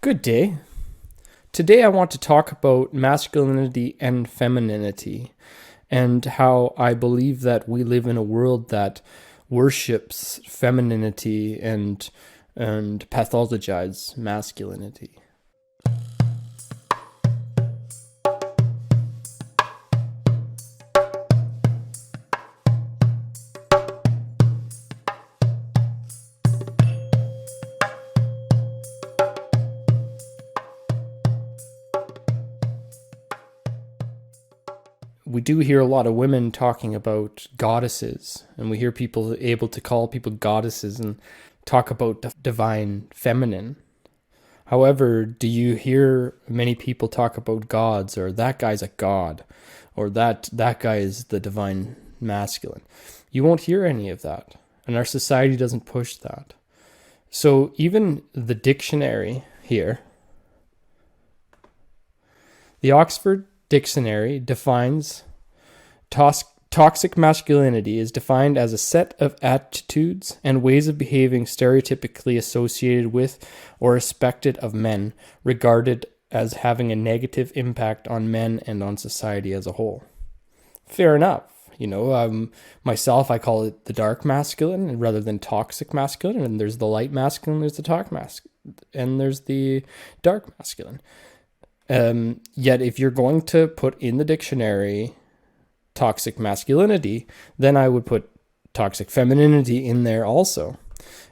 Good day. Today I want to talk about masculinity and femininity and how I believe that we live in a world that worships femininity and pathologizes masculinity. We do hear a lot of women talking about goddesses, and we hear people able to call people goddesses and talk about the divine feminine. However, do you hear many people talk about gods, or that guy's a god, or that guy is the divine masculine? You won't hear any of that, and our society doesn't push that. So even the dictionary here, the Oxford Dictionary defines toxic masculinity is defined as a set of attitudes and ways of behaving stereotypically associated with or expected of men, regarded as having a negative impact on men and on society as a whole. Fair enough. Myself, I call it the dark masculine rather than toxic masculine. And there's the light masculine, there's the and there's the dark masculine. Yet if you're going to put in the dictionary toxic masculinity, then I would put toxic femininity in there also.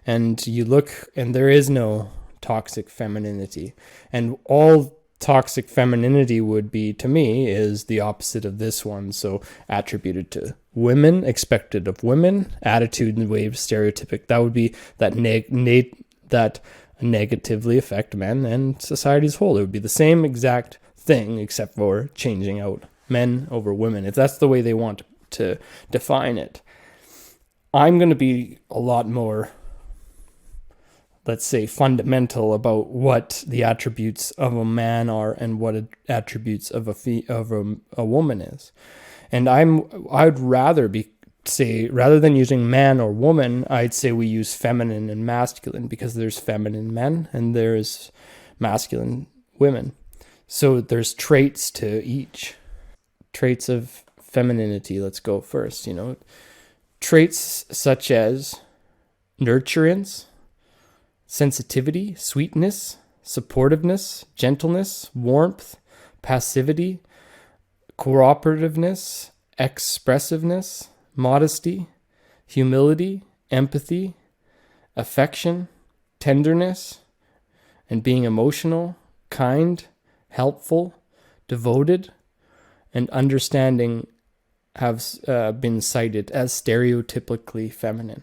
And you look, and there is no toxic femininity. And all toxic femininity would be, to me, is the opposite of this one. So attributed to women, expected of women, attitude and way of stereotypic. That would be that that negatively affect men and society as a whole. It would be the same exact thing except for changing out men over women, if that's the way they want to define it. I'm going to be a lot more, let's say, fundamental about what the attributes of a man are and what attributes of a woman is. And I'd rather rather than using man or woman, I'd say we use feminine and masculine, because there's feminine men and there's masculine women. So there's traits to each. Traits of femininity, let's go first, Traits such as nurturance, sensitivity, sweetness, supportiveness, gentleness, warmth, passivity, cooperativeness, expressiveness, modesty, humility, empathy, affection, tenderness, and being emotional, kind, helpful, devoted, and understanding have been cited as stereotypically feminine.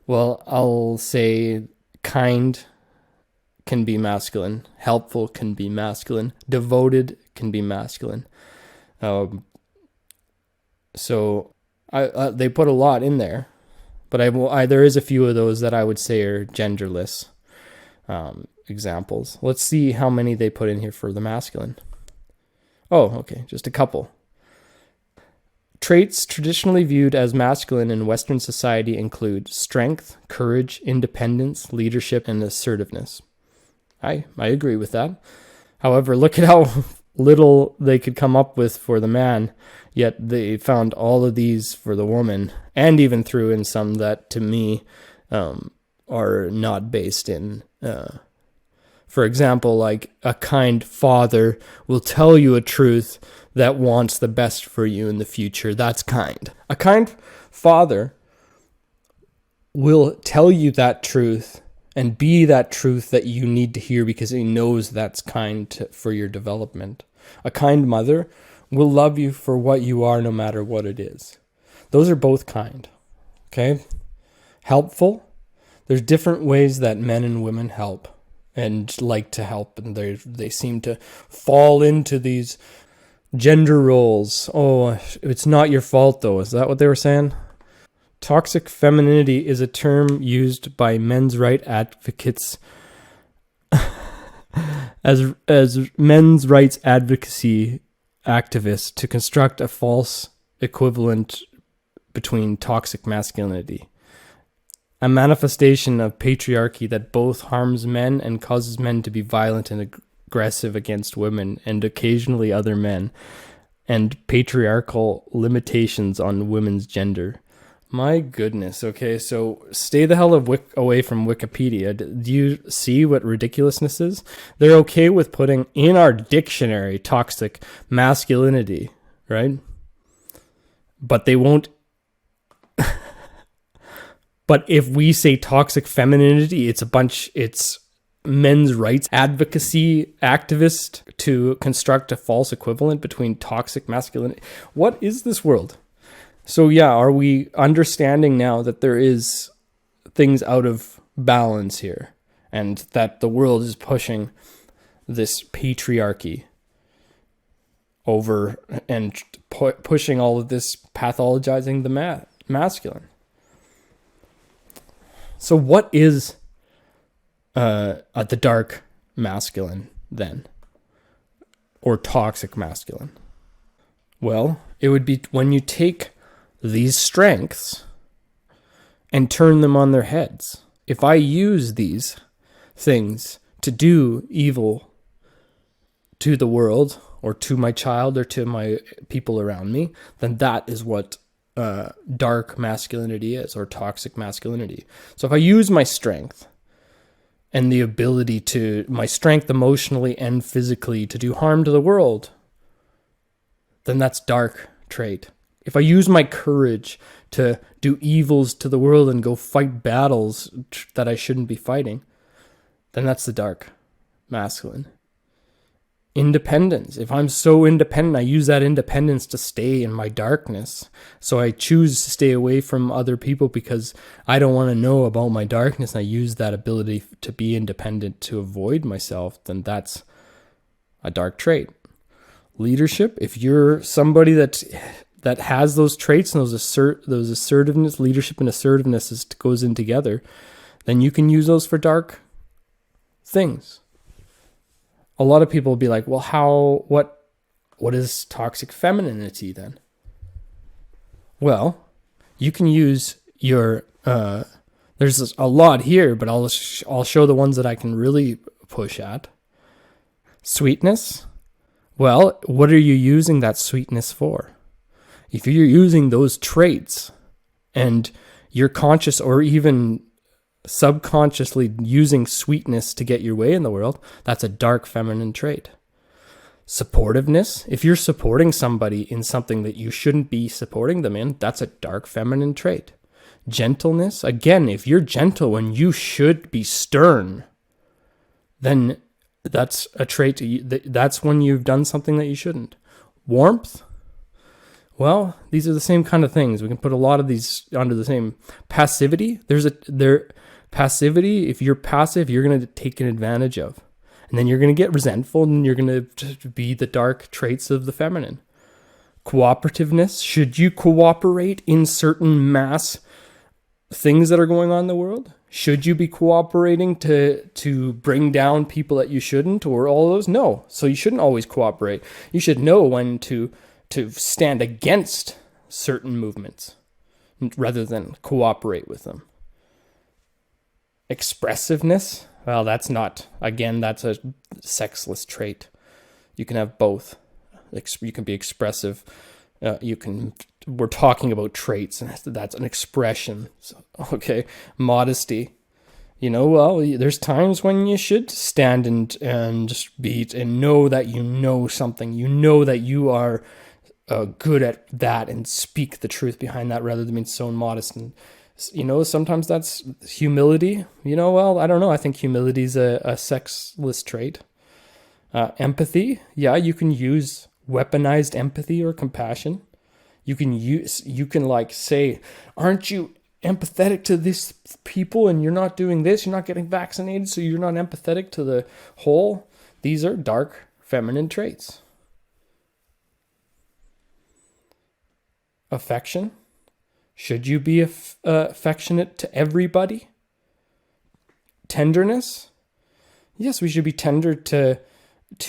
Well, I'll say kind can be masculine, helpful can be masculine, devoted can be masculine. So they put a lot in there, but there is a few of those that I would say are genderless examples. Let's see how many they put in here for the masculine. Oh, okay, just a couple. Traits traditionally viewed as masculine in Western society include strength, courage, independence, leadership, and assertiveness. I agree with that. However, look at how little they could come up with for the man, yet they found all of these for the woman, and even threw in some that, to me, are not based in... For example, like a kind father will tell you a truth that wants the best for you in the future. That's kind. A kind father will tell you that truth and be that truth that you need to hear because he knows that's kind for your development. A kind mother will love you for what you are no matter what it is. Those are both kind. Okay? Helpful. There's different ways that men and women help and like to help, and they seem to fall into these gender roles. Oh, it's not your fault though. Is that what they were saying? Toxic femininity is a term used by men's rights advocates as men's rights advocacy activists to construct a false equivalent between toxic masculinity. a manifestation of patriarchy that both harms men and causes men to be violent and aggressive against women and occasionally other men, and patriarchal limitations on women's gender. My goodness. Okay, so stay the hell away from Wikipedia. Do you see what ridiculousness is? They're okay with putting in our dictionary toxic masculinity, right? But they won't. But if we say toxic femininity, it's men's rights advocacy activist to construct a false equivalent between toxic masculinity. What is this world? So yeah, are we understanding now that there is things out of balance here and that the world is pushing this patriarchy over and pushing all of this pathologizing the masculine? So what is the dark masculine then? Or toxic masculine? Well, it would be when you take these strengths and turn them on their heads. If I use these things to do evil to the world or to my child or to my people around me, then that is what dark masculinity is, or toxic masculinity. So if I use my strength and the ability my strength emotionally and physically to do harm to the world, then that's dark trait. If I use my courage to do evils to the world and go fight battles that I shouldn't be fighting, then that's the dark masculine. Independence. If I'm so independent, I use that independence to stay in my darkness. So I choose to stay away from other people because I don't want to know about my darkness. And I use that ability to be independent to avoid myself. Then that's a dark trait. Leadership. If you're somebody that has those traits and those assertiveness, leadership and assertiveness goes in together, then you can use those for dark things. A lot of people will be like, well, what is toxic femininity then? Well, you can use your, there's a lot here, but I'll show the ones that I can really push at. Sweetness. Well, what are you using that sweetness for? If you're using those traits and you're conscious or even subconsciously using sweetness to get your way in the world, that's a dark feminine trait. Supportiveness. If you're supporting somebody in something that you shouldn't be supporting them in, that's a dark feminine trait. Gentleness. Again, if you're gentle when you should be stern, then that's a trait. That's when you've done something that you shouldn't. Warmth. Well, these are the same kind of things. We can put a lot of these under the same. Passivity. Passivity, if you're passive, you're going to get taken advantage of. And then you're going to get resentful and you're going to be the dark traits of the feminine. Cooperativeness. Should you cooperate in certain mass things that are going on in the world? Should you be cooperating to bring down people that you shouldn't, or all those? No. So you shouldn't always cooperate. You should know when to stand against certain movements rather than cooperate with them. Expressiveness. Well, that's a sexless trait. You can have both. You can be expressive. We're talking about traits, and that's an expression. So, okay. Modesty. There's times when you should stand and just beat and know that you know something. You know that you are good at that and speak the truth behind that rather than being so modest. And sometimes that's humility. I don't know. I think humility is a sexless trait. Empathy. Yeah, you can use weaponized empathy or compassion. You can say, aren't you empathetic to these people and you're not doing this? You're not getting vaccinated, so you're not empathetic to the whole. These are dark feminine traits. Affection. Should you be affectionate to everybody? Tenderness. Yes, we should be tender to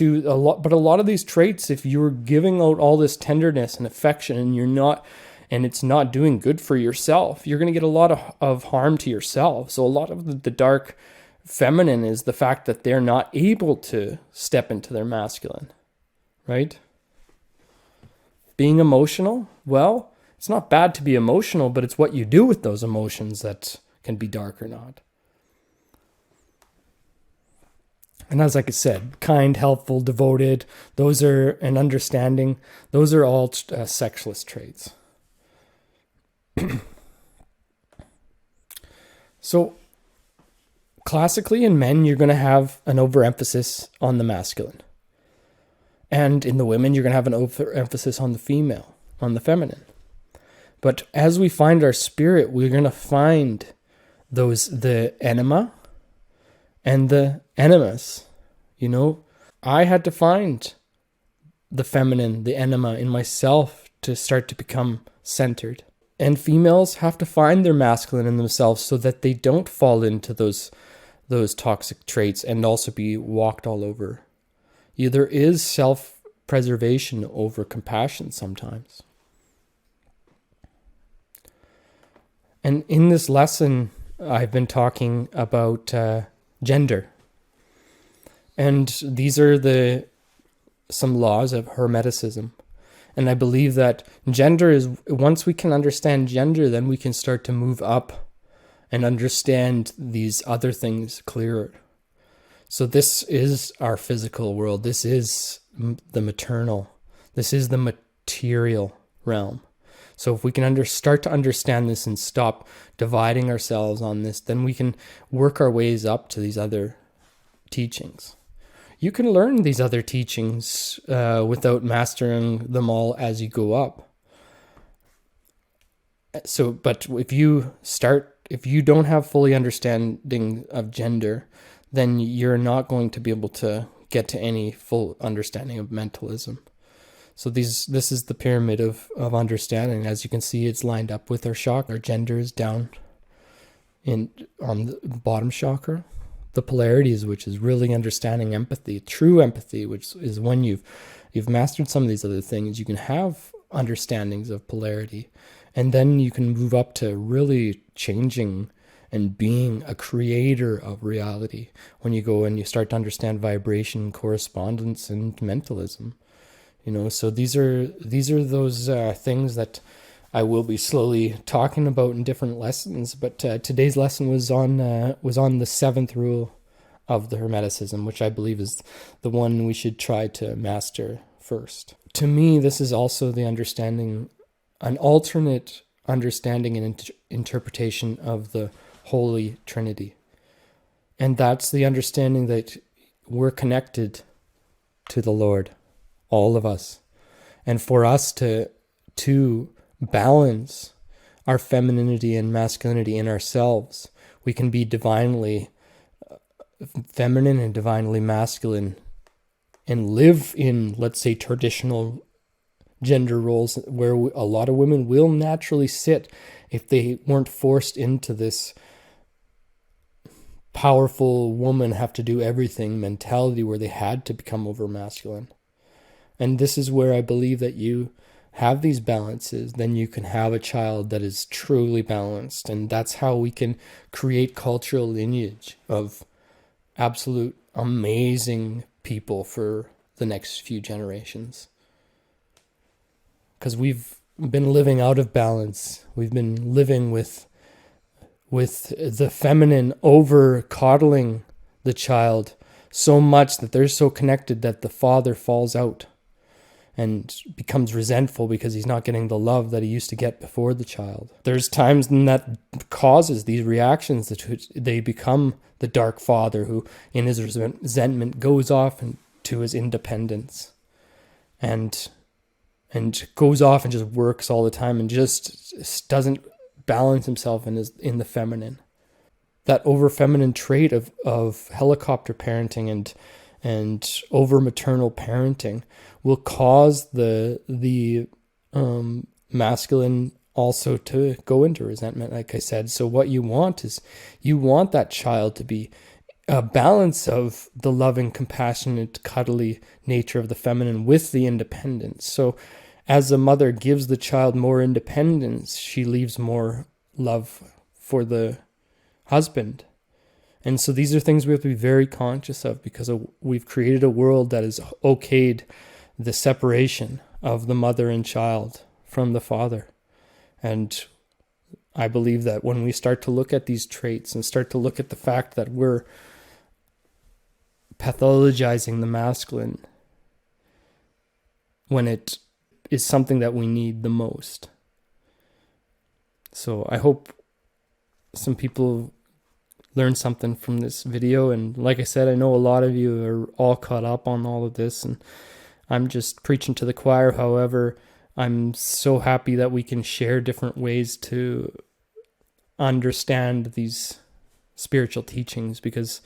a lot, but a lot of these traits, if you're giving out all this tenderness and affection and you're not and it's not doing good for yourself, you're going to get a lot of harm to yourself. So a lot of the dark feminine is the fact that they're not able to step into their masculine, right? Being emotional, well, it's not bad to be emotional, but it's what you do with those emotions that can be dark or not. And as like I said, kind, helpful, devoted, those are, and understanding, those are all sexualist traits. So classically in men, you're going to have an overemphasis on the masculine. And in the women, you're going to have an overemphasis on the female, on the feminine. But as we find our spirit, we're going to find the enema and the animus. You know, I had to find the feminine, the enema in myself to start to become centered. And females have to find their masculine in themselves so that they don't fall into those toxic traits and also be walked all over. There is self-preservation over compassion sometimes. And in this lesson, I've been talking about gender. And these are some laws of Hermeticism. And I believe that gender is, once we can understand gender, then we can start to move up and understand these other things clearer. So this is our physical world. This is the maternal. This is the material realm. So if we can start to understand this and stop dividing ourselves on this, then we can work our ways up to these other teachings. You can learn these other teachings without mastering them all as you go up. So, but if you don't have fully understanding of gender, then you're not going to be able to get to any full understanding of mentalism. So this is the pyramid of understanding. As you can see, it's lined up with our chakra. Our gender is down on the bottom chakra. The polarities, which is really understanding empathy, true empathy, which is when you've mastered some of these other things, you can have understandings of polarity. And then you can move up to really changing and being a creator of reality when you go and you start to understand vibration, correspondence, and mentalism. You know, so these are those things that I will be slowly talking about in different lessons. But today's lesson was on the seventh rule of the Hermeticism, which I believe is the one we should try to master first. To me, this is also the understanding, an alternate understanding and interpretation of the Holy Trinity. And that's the understanding that we're connected to the Lord, all of us. And for us to balance our femininity and masculinity in ourselves, we can be divinely feminine and divinely masculine and live in, let's say, traditional gender roles where a lot of women will naturally sit if they weren't forced into this powerful woman have to do everything mentality where they had to become over masculine. And this is where I believe that you have these balances, then you can have a child that is truly balanced. And that's how we can create cultural lineage of absolute amazing people for the next few generations. Because we've been living out of balance. We've been living with the feminine over coddling the child so much that they're so connected that the father falls out and becomes resentful because he's not getting the love that he used to get before the child. There's times when that causes these reactions that they become the dark father who, in his resentment, goes off into his independence and goes off and just works all the time and just doesn't balance himself in the feminine. That over feminine trait of helicopter parenting and over maternal parenting will cause the masculine also to go into resentment, like I said. So what you want is you want that child to be a balance of the loving, compassionate, cuddly nature of the feminine with the independence. So as a mother gives the child more independence, she leaves more love for the husband. And so these are things we have to be very conscious of, because we've created a world that has okayed the separation of the mother and child from the father. And I believe that when we start to look at these traits and start to look at the fact that we're pathologizing the masculine when it is something that we need the most. So I hope some people learn something from this video. And like I said, I know a lot of you are all caught up on all of this, and I'm just preaching to the choir. However, I'm so happy that we can share different ways to understand these spiritual teachings, because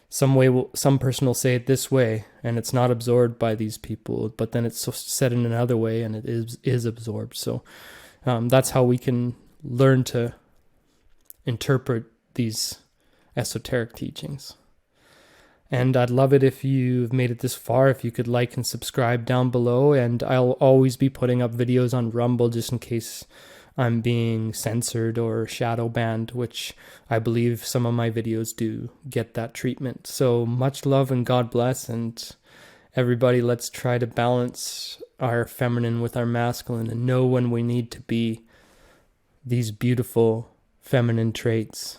some person will say it this way and it's not absorbed by these people, but then it's said in another way and it is absorbed. So that's how we can learn to interpret these esoteric teachings. And I'd love it if you've made it this far, if you could like and subscribe down below. And I'll always be putting up videos on Rumble just in case I'm being censored or shadow banned, which I believe some of my videos do get that treatment. So much love and God bless. And everybody, let's try to balance our feminine with our masculine and know when we need to be these beautiful feminine traits,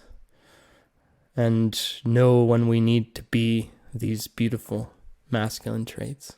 and know when we need to be these beautiful masculine traits.